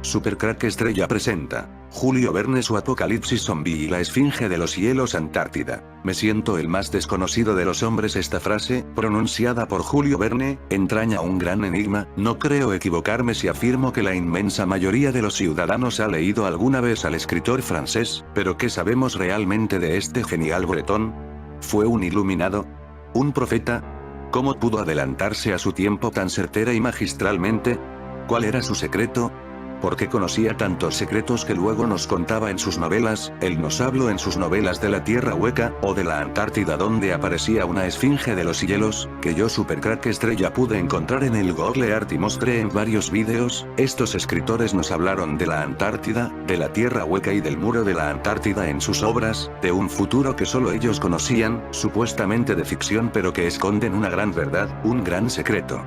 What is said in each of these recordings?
Supercrack Estrella presenta Julio Verne, su Apocalipsis Zombie y la Esfinge de los Hielos Antártida. Me siento el más desconocido de los hombres. Esta frase, pronunciada por Julio Verne, entraña un gran enigma. No creo equivocarme si afirmo que la inmensa mayoría de los ciudadanos ha leído alguna vez al escritor francés, pero ¿qué sabemos realmente de este genial bretón? ¿Fue un iluminado? ¿Un profeta? ¿Cómo pudo adelantarse a su tiempo tan certera y magistralmente? ¿Cuál era su secreto? ¿Por qué conocía tantos secretos que luego nos contaba en sus novelas? Él nos habló en sus novelas de la Tierra Hueca, o de la Antártida donde aparecía una esfinge de los hielos, que yo Supercrack Estrella pude encontrar en el Google Earth y mostré en varios vídeos. Estos escritores nos hablaron de la Antártida, de la Tierra Hueca y del muro de la Antártida en sus obras, de un futuro que solo ellos conocían, supuestamente de ficción pero que esconden una gran verdad, un gran secreto.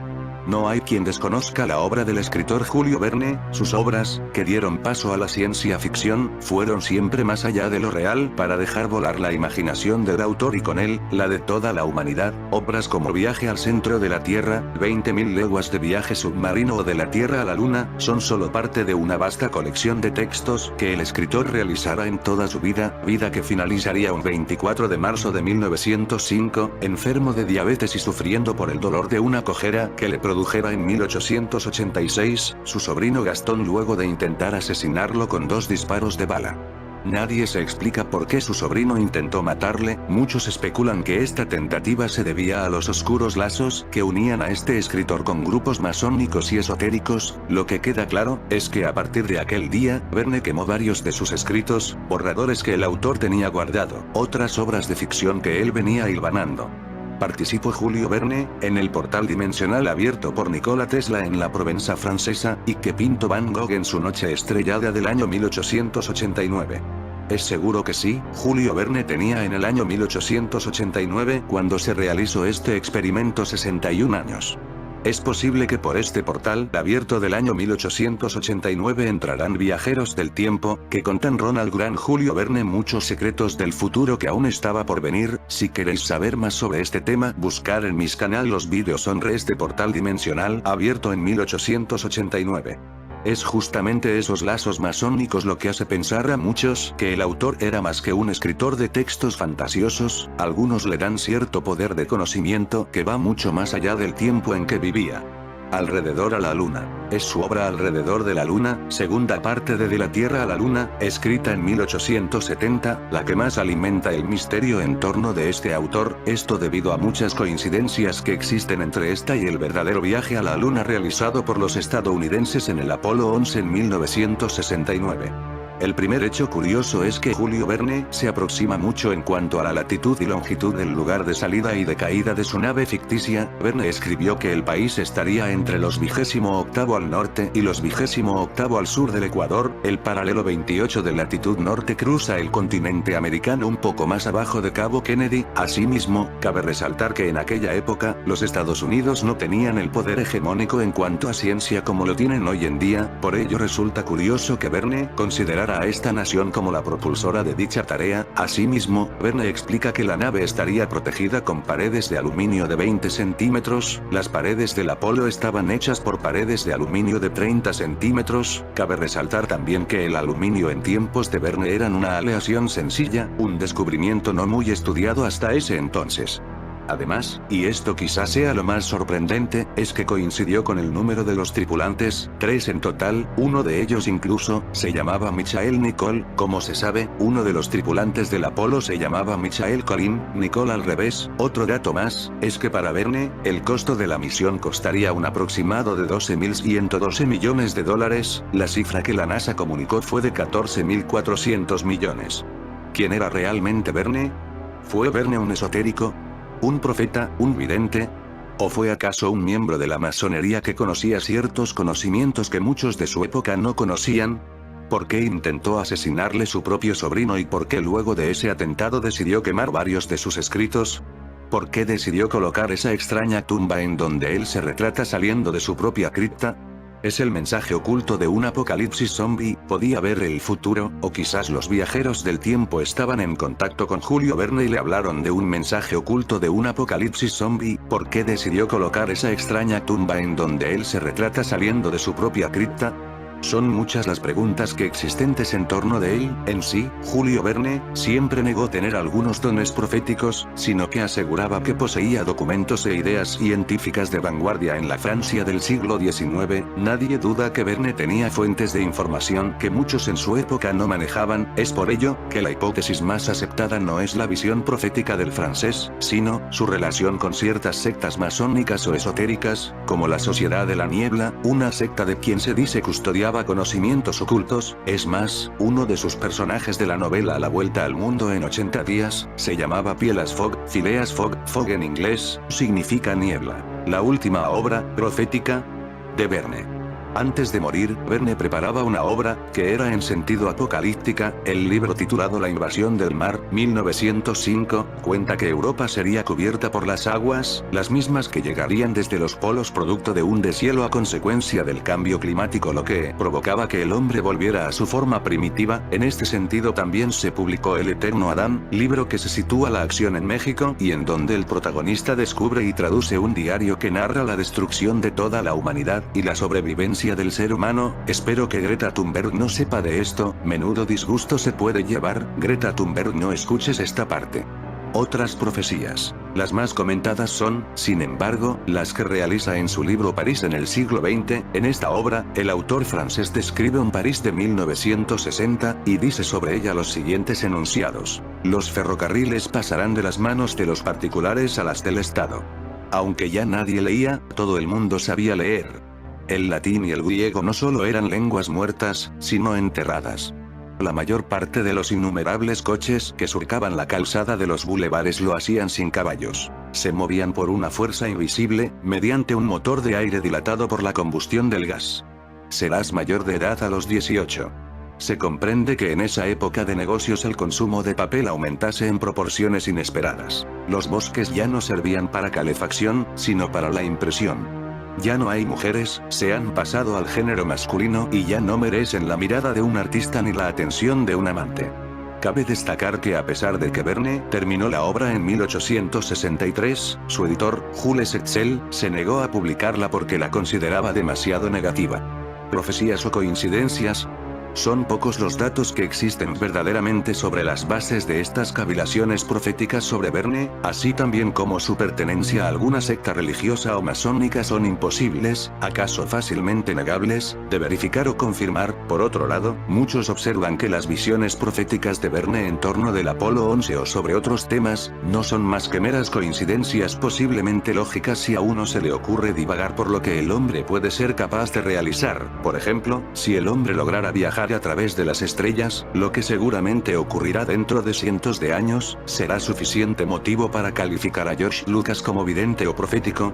No hay quien desconozca la obra del escritor Julio Verne. Sus obras, que dieron paso a la ciencia ficción, fueron siempre más allá de lo real para dejar volar la imaginación del autor y con él, la de toda la humanidad. Obras como Viaje al centro de la Tierra, 20.000 leguas de viaje submarino o De la Tierra a la Luna, son solo parte de una vasta colección de textos que el escritor realizara en toda su vida que finalizaría un 24 de marzo de 1905, enfermo de diabetes y sufriendo por el dolor de una cojera que le produjera en 1886, su sobrino Gastón luego de intentar asesinarlo con 2 disparos de bala. Nadie se explica por qué su sobrino intentó matarle. Muchos especulan que esta tentativa se debía a los oscuros lazos que unían a este escritor con grupos masónicos y esotéricos. Lo que queda claro, es que a partir de aquel día, Verne quemó varios de sus escritos, borradores que el autor tenía guardado, otras obras de ficción que él venía hilvanando. Participó Julio Verne, en el portal dimensional abierto por Nikola Tesla en la Provenza francesa, y que pintó Van Gogh en su noche estrellada del año 1889. Es seguro que sí, Julio Verne tenía en el año 1889 cuando se realizó este experimento 61 años. Es posible que por este portal abierto del año 1889 entrarán viajeros del tiempo, que contan Ronald Grant Julio Verne muchos secretos del futuro que aún estaba por venir. Si queréis saber más sobre este tema, buscar en mis canal los vídeos sobre este portal dimensional abierto en 1889. Es justamente esos lazos masónicos lo que hace pensar a muchos que el autor era más que un escritor de textos fantasiosos. Algunos le dan cierto poder de conocimiento que va mucho más allá del tiempo en que vivía. Alrededor a la Luna. Es su obra Alrededor de la Luna, segunda parte de la Tierra a la Luna, escrita en 1870, la que más alimenta el misterio en torno de este autor, esto debido a muchas coincidencias que existen entre esta y el verdadero viaje a la Luna realizado por los estadounidenses en el Apolo 11 en 1969. El primer hecho curioso es que Julio Verne se aproxima mucho en cuanto a la latitud y longitud del lugar de salida y de caída de su nave ficticia. Verne escribió que el país estaría entre los 28º al norte y los 28º al sur del Ecuador. El paralelo 28 de latitud norte cruza el continente americano un poco más abajo de Cabo Kennedy. Asimismo, cabe resaltar que en aquella época, los Estados Unidos no tenían el poder hegemónico en cuanto a ciencia como lo tienen hoy en día. Por ello resulta curioso que Verne considerara a esta nación como la propulsora de dicha tarea. Asimismo, Verne explica que la nave estaría protegida con paredes de aluminio de 20 centímetros, las paredes del Apolo estaban hechas por paredes de aluminio de 30 centímetros, cabe resaltar también que el aluminio en tiempos de Verne eran una aleación sencilla, un descubrimiento no muy estudiado hasta ese entonces. Además, y esto quizás sea lo más sorprendente, es que coincidió con el número de los tripulantes, 3 en total, uno de ellos incluso, se llamaba Michael Nicol. Como se sabe, uno de los tripulantes del Apolo se llamaba Michael Colin, Nicol al revés. Otro dato más, es que para Verne, el costo de la misión costaría un aproximado de 12.112 millones de dólares, la cifra que la NASA comunicó fue de 14.400 millones. ¿Quién era realmente Verne? ¿Fue Verne un esotérico? ¿Un profeta, un vidente? ¿O fue acaso un miembro de la masonería que conocía ciertos conocimientos que muchos de su época no conocían? ¿Por qué intentó asesinarle su propio sobrino y por qué luego de ese atentado decidió quemar varios de sus escritos? ¿Por qué decidió colocar esa extraña tumba en donde él se retrata saliendo de su propia cripta? Es el mensaje oculto de un apocalipsis zombie. Podía ver el futuro, o quizás los viajeros del tiempo estaban en contacto con Julio Verne y le hablaron de un mensaje oculto de un apocalipsis zombie. ¿Por qué decidió colocar esa extraña tumba en donde él se retrata saliendo de su propia cripta? Son muchas las preguntas que existentes en torno de él. En sí, Julio Verne siempre negó tener algunos dones proféticos, sino que aseguraba que poseía documentos e ideas científicas de vanguardia en la Francia del siglo XIX. Nadie duda que Verne tenía fuentes de información que muchos en su época no manejaban. Es por ello que la hipótesis más aceptada no es la visión profética del francés, sino su relación con ciertas sectas masónicas o esotéricas, como la Sociedad de la Niebla, una secta de quien se dice custodiaba conocimientos ocultos. Es más, uno de sus personajes de la novela La Vuelta al Mundo en 80 días, se llamaba Phileas Fogg. Phileas Fogg, Fogg en inglés, significa niebla. La última obra profética de Verne. Antes de morir, Verne preparaba una obra, que era en sentido apocalíptica. El libro titulado La invasión del mar, 1905, cuenta que Europa sería cubierta por las aguas, las mismas que llegarían desde los polos producto de un deshielo a consecuencia del cambio climático, lo que provocaba que el hombre volviera a su forma primitiva. En este sentido también se publicó El Eterno Adán, libro que se sitúa la acción en México y en donde el protagonista descubre y traduce un diario que narra la destrucción de toda la humanidad y la sobrevivencia del ser humano. Espero que Greta Thunberg no sepa de esto. Menudo disgusto se puede llevar. Greta Thunberg, no escuches esta parte. Otras profecías. Las más comentadas son, sin embargo, las que realiza en su libro París en el siglo XX. En esta obra, el autor francés describe un París de 1960, y dice sobre ella los siguientes enunciados. Los ferrocarriles pasarán de las manos de los particulares a las del Estado. Aunque ya nadie leía, todo el mundo sabía leer. El latín y el griego no solo eran lenguas muertas, sino enterradas. La mayor parte de los innumerables coches que surcaban la calzada de los bulevares lo hacían sin caballos. Se movían por una fuerza invisible, mediante un motor de aire dilatado por la combustión del gas. Serás mayor de edad a los 18. Se comprende que en esa época de negocios el consumo de papel aumentase en proporciones inesperadas. Los bosques ya no servían para calefacción, sino para la impresión. Ya no hay mujeres, se han pasado al género masculino y ya no merecen la mirada de un artista ni la atención de un amante. Cabe destacar que a pesar de que Verne terminó la obra en 1863, su editor, Jules Hetzel, se negó a publicarla porque la consideraba demasiado negativa. ¿Profecías o coincidencias? Son pocos los datos que existen verdaderamente sobre las bases de estas cavilaciones proféticas sobre Verne, así también como su pertenencia a alguna secta religiosa o masónica son imposibles, acaso fácilmente negables, de verificar o confirmar. Por otro lado, muchos observan que las visiones proféticas de Verne en torno del Apolo 11 o sobre otros temas, no son más que meras coincidencias posiblemente lógicas si a uno se le ocurre divagar por lo que el hombre puede ser capaz de realizar. Por ejemplo, si el hombre lograra viajar a través de las estrellas, lo que seguramente ocurrirá dentro de cientos de años, ¿será suficiente motivo para calificar a George Lucas como vidente o profético?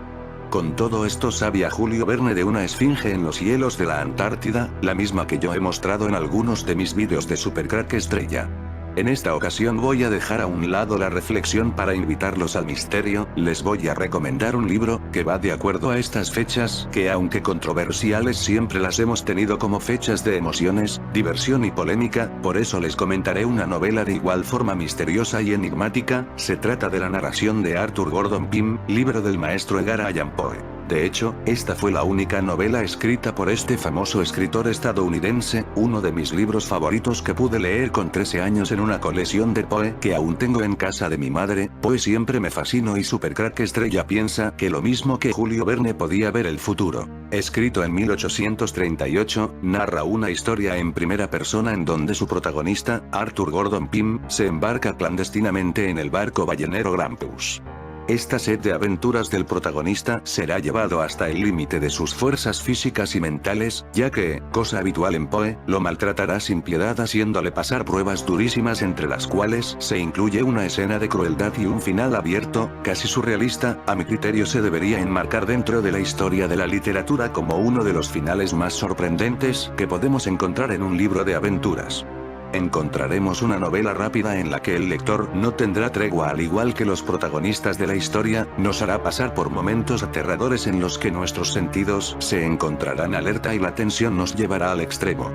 Con todo esto sabía Julio Verne de una esfinge en los hielos de la Antártida, la misma que yo he mostrado en algunos de mis vídeos de Supercrack Estrella. En esta ocasión voy a dejar a un lado la reflexión para invitarlos al misterio. Les voy a recomendar un libro, que va de acuerdo a estas fechas, que aunque controversiales siempre las hemos tenido como fechas de emociones, diversión y polémica. Por eso les comentaré una novela de igual forma misteriosa y enigmática. Se trata de la narración de Arthur Gordon Pym, libro del maestro Edgar Allan Poe. De hecho, esta fue la única novela escrita por este famoso escritor estadounidense, uno de mis libros favoritos que pude leer con 13 años en una colección de Poe que aún tengo en casa de mi madre. Poe siempre me fascinó y Supercrack Estrella piensa que lo mismo que Julio Verne podía ver el futuro. Escrito en 1838, narra una historia en primera persona en donde su protagonista, Arthur Gordon Pym, se embarca clandestinamente en el barco ballenero Grampus. Esta sed de aventuras del protagonista será llevado hasta el límite de sus fuerzas físicas y mentales, ya que, cosa habitual en Poe, lo maltratará sin piedad haciéndole pasar pruebas durísimas entre las cuales se incluye una escena de crueldad y un final abierto, casi surrealista. A mi criterio se debería enmarcar dentro de la historia de la literatura como uno de los finales más sorprendentes que podemos encontrar en un libro de aventuras. Encontraremos una novela rápida en la que el lector no tendrá tregua al igual que los protagonistas de la historia, nos hará pasar por momentos aterradores en los que nuestros sentidos se encontrarán alerta y la tensión nos llevará al extremo.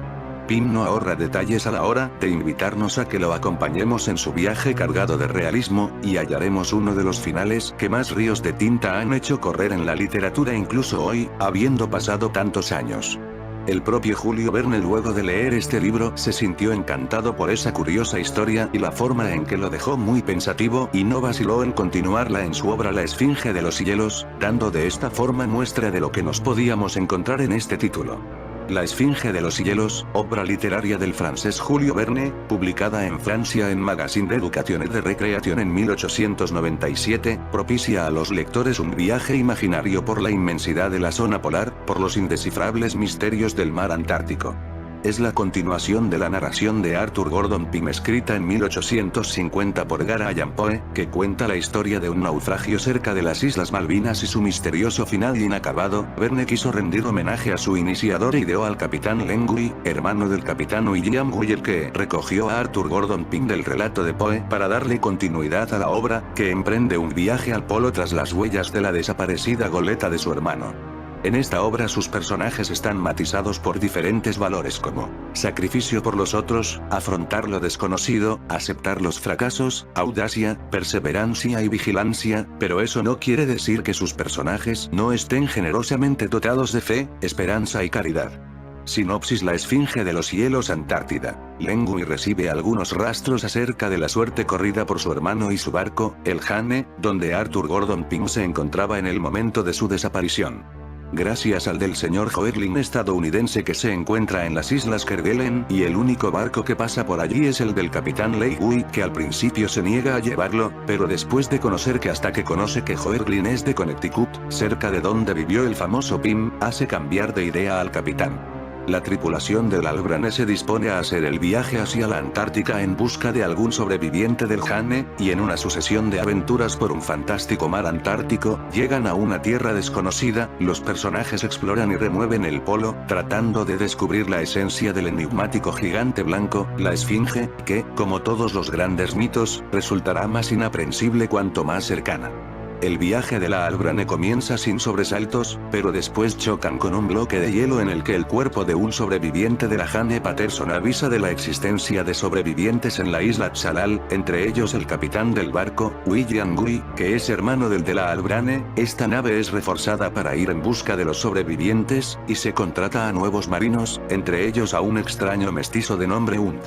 Pym no ahorra detalles a la hora de invitarnos a que lo acompañemos en su viaje cargado de realismo, y hallaremos uno de los finales que más ríos de tinta han hecho correr en la literatura incluso hoy, habiendo pasado tantos años. El propio Julio Verne, luego de leer este libro, se sintió encantado por esa curiosa historia y la forma en que lo dejó muy pensativo, y no vaciló en continuarla en su obra La Esfinge de los Hielos, dando de esta forma muestra de lo que nos podíamos encontrar en este título. La Esfinge de los Hielos, obra literaria del francés Julio Verne, publicada en Francia en Magazine d'Education et de Recreation en 1897, propicia a los lectores un viaje imaginario por la inmensidad de la zona polar, por los indescifrables misterios del mar Antártico. Es la continuación de la narración de Arthur Gordon Pym escrita en 1850 por Edgar Allan Poe, que cuenta la historia de un naufragio cerca de las Islas Malvinas y su misterioso final inacabado. Verne quiso rendir homenaje a su iniciador e ideó al capitán Len Guy, hermano del capitán William Guy, el que recogió a Arthur Gordon Pym del relato de Poe para darle continuidad a la obra, que emprende un viaje al polo tras las huellas de la desaparecida goleta de su hermano. En esta obra sus personajes están matizados por diferentes valores como sacrificio por los otros, afrontar lo desconocido, aceptar los fracasos, audacia, perseverancia y vigilancia, pero eso no quiere decir que sus personajes no estén generosamente dotados de fe, esperanza y caridad. Sinopsis: La Esfinge de los Hielos, Antártida. Len Guy recibe algunos rastros acerca de la suerte corrida por su hermano y su barco, el Jane, donde Arthur Gordon Pym se encontraba en el momento de su desaparición. Gracias al del señor Hoerling estadounidense que se encuentra en las Islas Kerguelen, y el único barco que pasa por allí es el del capitán Len Guy, que al principio se niega a llevarlo, pero después de conocer que Hoerling es de Connecticut, cerca de donde vivió el famoso Pym, hace cambiar de idea al capitán. La tripulación del Albrane se dispone a hacer el viaje hacia la Antártica en busca de algún sobreviviente del Jane, y en una sucesión de aventuras por un fantástico mar Antártico, llegan a una tierra desconocida. Los personajes exploran y remueven el polo, tratando de descubrir la esencia del enigmático gigante blanco, la Esfinge, que, como todos los grandes mitos, resultará más inaprensible cuanto más cercana. El viaje de la Albrane comienza sin sobresaltos, pero después chocan con un bloque de hielo en el que el cuerpo de un sobreviviente de la Jane Patterson avisa de la existencia de sobrevivientes en la isla Tsalal, entre ellos el capitán del barco, William Guy, que es hermano del de la Albrane. Esta nave es reforzada para ir en busca de los sobrevivientes, y se contrata a nuevos marinos, entre ellos a un extraño mestizo de nombre Hunt.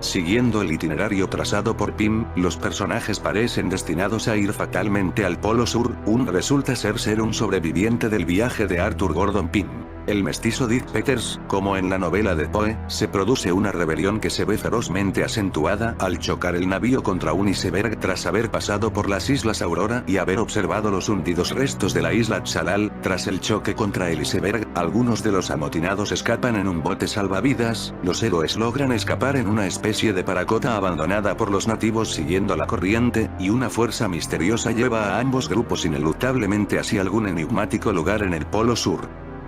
Siguiendo el itinerario trazado por Pym, los personajes parecen destinados a ir fatalmente al Polo Sur. Resulta ser un sobreviviente del viaje de Arthur Gordon Pym. El mestizo Dick Peters, como en la novela de Poe, se produce una rebelión que se ve ferozmente acentuada al chocar el navío contra un iceberg tras haber pasado por las Islas Aurora y haber observado los hundidos restos de la isla Tsalal. Tras el choque contra el iceberg, algunos de los amotinados escapan en un bote salvavidas. Los héroes logran escapar en una especie de paracota abandonada por los nativos siguiendo la corriente, y una fuerza misteriosa lleva a ambos grupos ineluctablemente hacia algún enigmático lugar en el Polo Sur.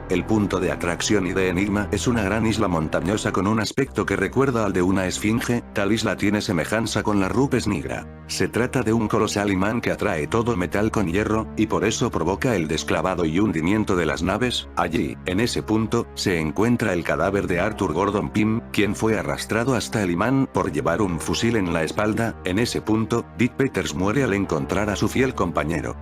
El punto de atracción y de enigma es una gran isla montañosa con un aspecto que recuerda al de una esfinge. Tal isla tiene semejanza con la Rupes Nigra. Se trata de un colosal imán que atrae todo metal con hierro, y por eso provoca el desclavado y hundimiento de las naves. Allí, en ese punto, se encuentra el cadáver de Arthur Gordon Pym, quien fue arrastrado hasta el imán por llevar un fusil en la espalda. En ese punto, Dick Peters muere al encontrar a su fiel compañero.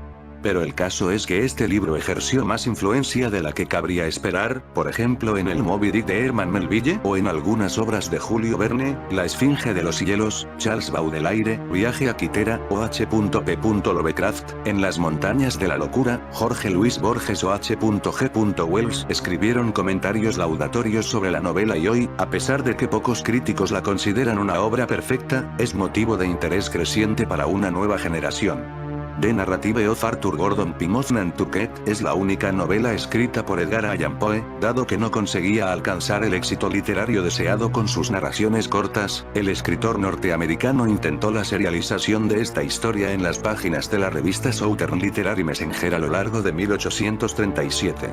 Pero el caso es que este libro ejerció más influencia de la que cabría esperar, por ejemplo en el Moby Dick de Herman Melville, o en algunas obras de Julio Verne, La Esfinge de los Hielos, Charles Baudelaire, Viaje a Quitera, o H.P. Lovecraft, En las montañas de la locura. Jorge Luis Borges o H.G. Wells escribieron comentarios laudatorios sobre la novela y hoy, a pesar de que pocos críticos la consideran una obra perfecta, es motivo de interés creciente para una nueva generación. The Narrative of Arthur Gordon Pym of Nantucket es la única novela escrita por Edgar Allan Poe. Dado que no conseguía alcanzar el éxito literario deseado con sus narraciones cortas, el escritor norteamericano intentó la serialización de esta historia en las páginas de la revista Southern Literary Messenger a lo largo de 1837.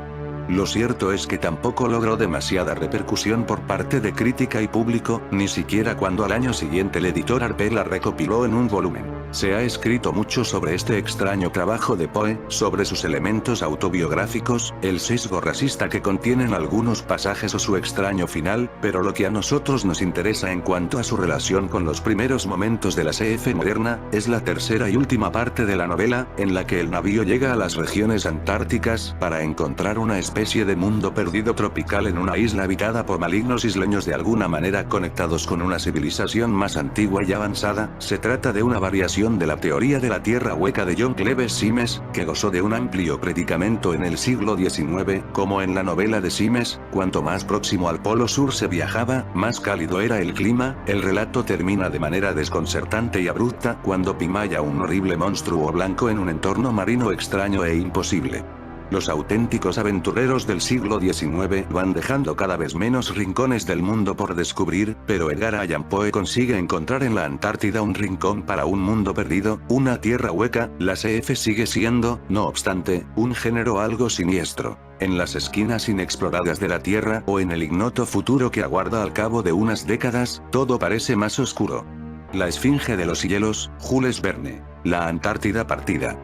Lo cierto es que tampoco logró demasiada repercusión por parte de crítica y público, ni siquiera cuando al año siguiente el editor Harper la recopiló en un volumen. Se ha escrito mucho sobre este extraño trabajo de Poe, sobre sus elementos autobiográficos, el sesgo racista que contienen algunos pasajes o su extraño final, pero lo que a nosotros nos interesa en cuanto a su relación con los primeros momentos de la SF moderna, es la tercera y última parte de la novela, en la que el navío llega a las regiones antárticas, para encontrar una especie de mundo perdido tropical en una isla habitada por malignos isleños de alguna manera conectados con una civilización más antigua y avanzada. Se trata de una variación de la teoría de la Tierra hueca de John Cleves Simes, que gozó de un amplio predicamento en el siglo XIX, como en la novela de Simes, cuanto más próximo al Polo Sur se viajaba, más cálido era el clima. El relato termina de manera desconcertante y abrupta, cuando Pimaya, un horrible monstruo blanco en un entorno marino extraño e imposible. Los auténticos aventureros del siglo XIX van dejando cada vez menos rincones del mundo por descubrir, pero Edgar Allan Poe consigue encontrar en la Antártida un rincón para un mundo perdido, una tierra hueca. La SF sigue siendo, no obstante, un género algo siniestro. En las esquinas inexploradas de la Tierra o en el ignoto futuro que aguarda al cabo de unas décadas, todo parece más oscuro. La Esfinge de los Hielos, Jules Verne. La Antártida partida.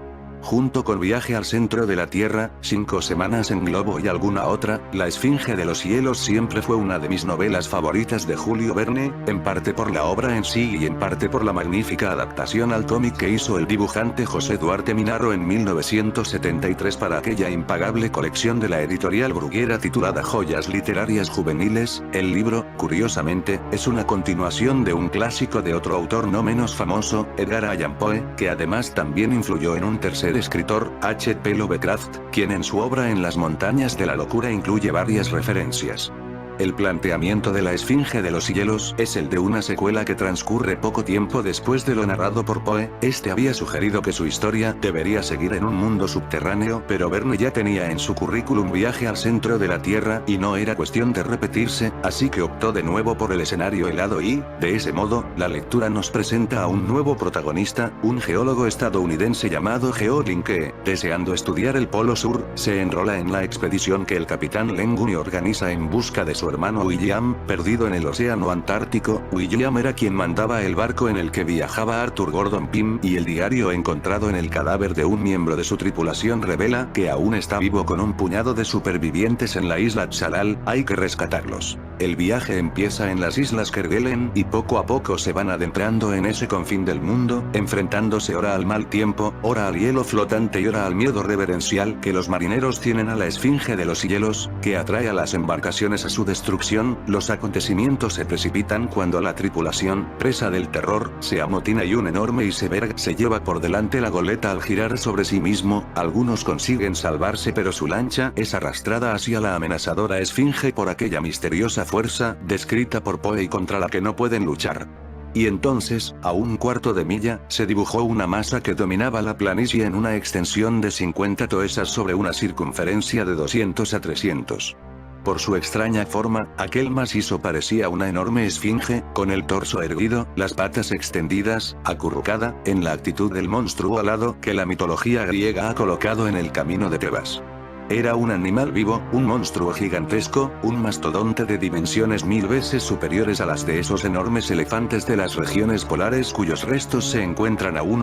Junto con Viaje al centro de la Tierra, 5 semanas en globo y alguna otra, La Esfinge de los Hielos siempre fue una de mis novelas favoritas de Julio Verne, en parte por la obra en sí y en parte por la magnífica adaptación al cómic que hizo el dibujante José Duarte Minaro en 1973 para aquella impagable colección de la editorial Bruguera titulada Joyas Literarias Juveniles. El libro, curiosamente, es una continuación de un clásico de otro autor no menos famoso, Edgar Allan Poe, que además también influyó en un tercer escritor, H.P. Lovecraft, quien en su obra En las montañas de la locura incluye varias referencias. El planteamiento de La Esfinge de los Hielos es el de una secuela que transcurre poco tiempo después de lo narrado por Poe. Este había sugerido que su historia debería seguir en un mundo subterráneo, pero Verne ya tenía en su currículum Viaje al centro de la Tierra y no era cuestión de repetirse, así que optó de nuevo por el escenario helado y, de ese modo, la lectura nos presenta a un nuevo protagonista, un geólogo estadounidense llamado Geo Lin que, deseando estudiar el Polo Sur, se enrola en la expedición que el capitán Lenguny organiza en busca de su hermano William, perdido en el océano Antártico. William era quien mandaba el barco en el que viajaba Arthur Gordon Pym, y el diario encontrado en el cadáver de un miembro de su tripulación revela que aún está vivo con un puñado de supervivientes en la isla Tsalal. Hay que rescatarlos. El viaje empieza en las islas Kerguelen y poco a poco se van adentrando en ese confín del mundo, enfrentándose ora al mal tiempo, ora al hielo flotante y ora al miedo reverencial que los marineros tienen a la Esfinge de los Hielos, que atrae a las embarcaciones a su destrucción. Los acontecimientos se precipitan cuando la tripulación, presa del terror, se amotina y un enorme iceberg se lleva por delante la goleta al girar sobre sí mismo. Algunos consiguen salvarse, pero su lancha es arrastrada hacia la amenazadora Esfinge por aquella misteriosa fuerza, descrita por Poe y contra la que no pueden luchar. Y entonces, a un cuarto de milla, se dibujó una masa que dominaba la planicie en una extensión de 50 toesas sobre una circunferencia de 200 a 300. Por su extraña forma, aquel macizo parecía una enorme esfinge, con el torso erguido, las patas extendidas, acurrucada, en la actitud del monstruo alado que la mitología griega ha colocado en el camino de Tebas. Era un animal vivo, un monstruo gigantesco, un mastodonte de dimensiones 1000 veces superiores a las de esos enormes elefantes de las regiones polares cuyos restos se encuentran aún.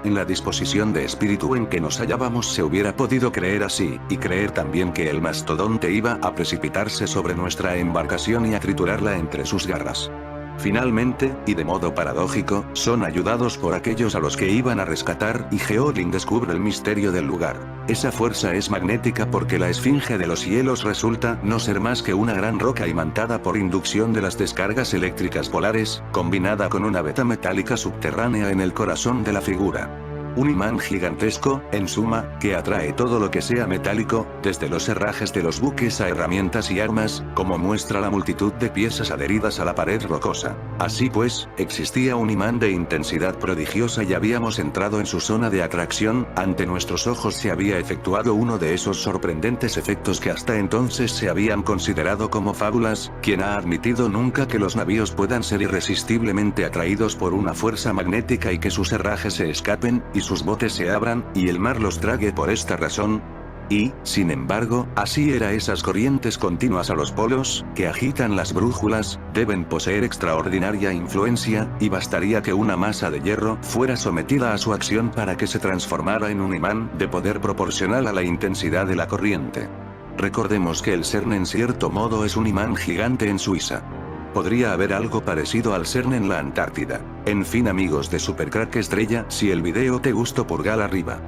En la disposición de espíritu en que nos hallábamos se hubiera podido creer así, y creer también que el mastodonte iba a precipitarse sobre nuestra embarcación y a triturarla entre sus garras. Finalmente, y de modo paradójico, son ayudados por aquellos a los que iban a rescatar, y Geo Lin descubre el misterio del lugar. Esa fuerza es magnética porque la Esfinge de los Hielos resulta no ser más que una gran roca imantada por inducción de las descargas eléctricas polares, combinada con una veta metálica subterránea en el corazón de la figura. Un imán gigantesco, en suma, que atrae todo lo que sea metálico, desde los herrajes de los buques a herramientas y armas, como muestra la multitud de piezas adheridas a la pared rocosa. Así pues, existía un imán de intensidad prodigiosa y habíamos entrado en su zona de atracción. Ante nuestros ojos se había efectuado uno de esos sorprendentes efectos que hasta entonces se habían considerado como fábulas. ¿Quién ha admitido nunca que los navíos puedan ser irresistiblemente atraídos por una fuerza magnética y que sus herrajes se escapen, y sus botes se abran, y el mar los trague por esta razón? Y, sin embargo, así era esas corrientes continuas a los polos, que agitan las brújulas, deben poseer extraordinaria influencia, y bastaría que una masa de hierro fuera sometida a su acción para que se transformara en un imán de poder proporcional a la intensidad de la corriente. Recordemos que el CERN en cierto modo es un imán gigante en Suiza. Podría haber algo parecido al CERN en la Antártida. En fin amigos de Supercrack Estrella, si el video te gustó pulgar arriba.